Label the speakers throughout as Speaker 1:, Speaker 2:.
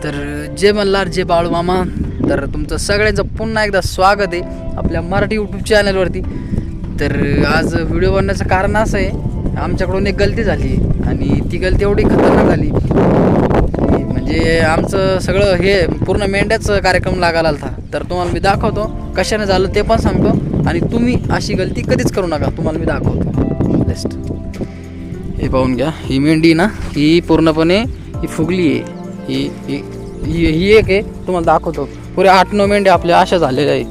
Speaker 1: तर जय मल्हार जय बाळू मामा. तर तुमचं सगळ्यांचं पुन्हा एकदा स्वागत आहे आपल्या मराठी यूट्यूब चॅनलवरती. तर आज व्हिडिओ बनण्याचं कारण असं आहे, आमच्याकडून एक गलती झाली आणि ती गलती एवढी खतरनाक झाली म्हणजे आमचं सगळं हे पूर्ण मेंढ्याचं कार्यक्रम लागायला आला. तर तुम्हाला मी दाखवतो कशाने झालं ते पण सांगतो आणि तुम्ही अशी गलती कधीच करू नका, तुम्हाला मी दाखवतो. बेस्ट हे पाहून घ्या, ही मेंढी ना ही पूर्णपणे ही फुगली आहे. ही ही ही एक आहे, तुम्हाला दाखवतो. पुरे 8-9 मेंढ्या आपल्या अशा झालेल्या आहे,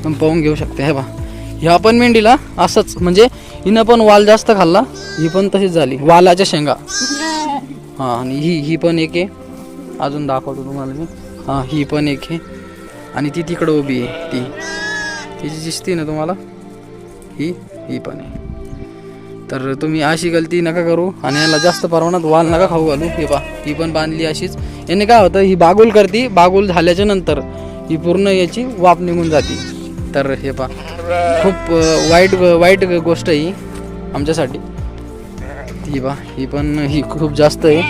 Speaker 1: तुम्ही पाहून घेऊ शकते. हे बा ह्या पण मेंढीला असंच म्हणजे हिनं पण वाल जास्त खाल्ला, ही पण तशीच झाली वालाच्या शेंगा. हां आणि ही पण एक आहे, अजून दाखवतो तुम्हाला मी. हां ही पण एक आहे आणि ती तिकडं उभी आहे, ती जी दिसते ना तुम्हाला, ही पण आहे. तर तुम्ही अशी गलती नका करू आणि याला जास्त प्रमाणात वाल नका खाऊ घालू. हे पहा ही पण बांधली अशीच. याने काय होतं, ही बागुल करते, बागुल झाल्याच्या नंतर ही पूर्ण याची वाफ निघून जाते. तर हे पहा खूप वाईट गोष्ट आहे ही आमच्यासाठी. ही पहा ही पण ही खूप जास्त आहे.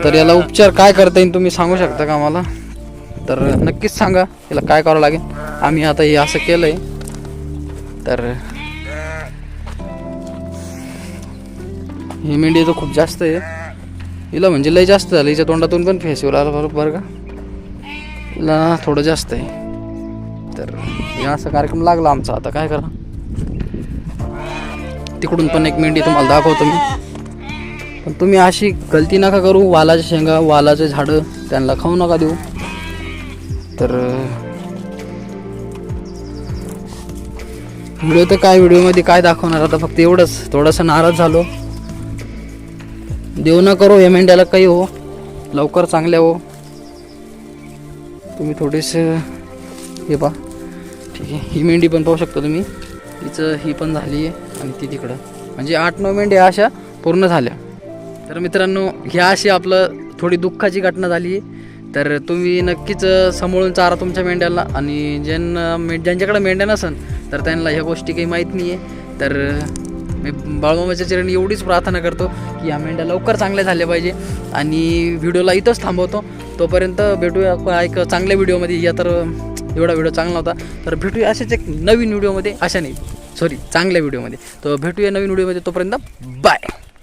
Speaker 1: तर याला उपचार काय करता येईल तुम्ही सांगू शकता का मला? तर नक्कीच सांगा याला काय करावं लागेल. आम्ही आता हे असं केलं आहे. तर ही मेंढी तर खूप जास्त आहे, हिला म्हणजे लय जास्त झालं. हिच्या तोंडातून पण फेस येऊ लागला बरोबर का, हिला थोडं जास्त आहे. तर हे असं कार्यक्रम लागला आमचा. आता काय करा, तिकडून पण एक मेंढी तुम्हाला दाखवतो मी. पण तुम्ही अशी गलती नका करू, वालाच्या शेंगा वालाचे झाडं त्यांना खाऊ नका देऊ. तर व्हिडिओ तर काय व्हिडिओमध्ये काय दाखवणार, आता फक्त एवढंच. थोडंसं नाराज झालो, देऊ न करो या मेंढ्याला काही हो, लवकर चांगल्या हो तुम्ही थोडेसे. हे पहा ठीक आहे, ही मेंढी पण पाहू शकता तुम्ही, तिचं ही पण झाली आहे आणि ती तिकडं म्हणजे 8-9 मेंढ्या अशा पूर्ण झाल्या. तर मित्रांनो ह्या अशी आपलं थोडी दुःखाची घटना झाली आहे. तर तुम्ही नक्कीच सांभाळून चारा तुमच्या मेंढ्याला आणि ज्यांच्याकडे मेंढ्या नसन तर त्यांना ह्या गोष्टी काही माहीत नाही आहे. तर मी बाळूमामाच्या चरणी एवढीच प्रार्थना करतो की या मेंढ्या लवकर चांगल्या झाल्या पाहिजे. आणि व्हिडिओला इथंच थांबवतो, तोपर्यंत भेटूया एक चांगल्या व्हिडिओमध्ये. या तर एवढा व्हिडिओ चांगला होता, तर भेटूया असेच एक नवीन व्हिडिओमध्ये, चांगल्या व्हिडिओमध्ये. तर भेटूया नवीन व्हिडिओमध्ये, तोपर्यंत बाय.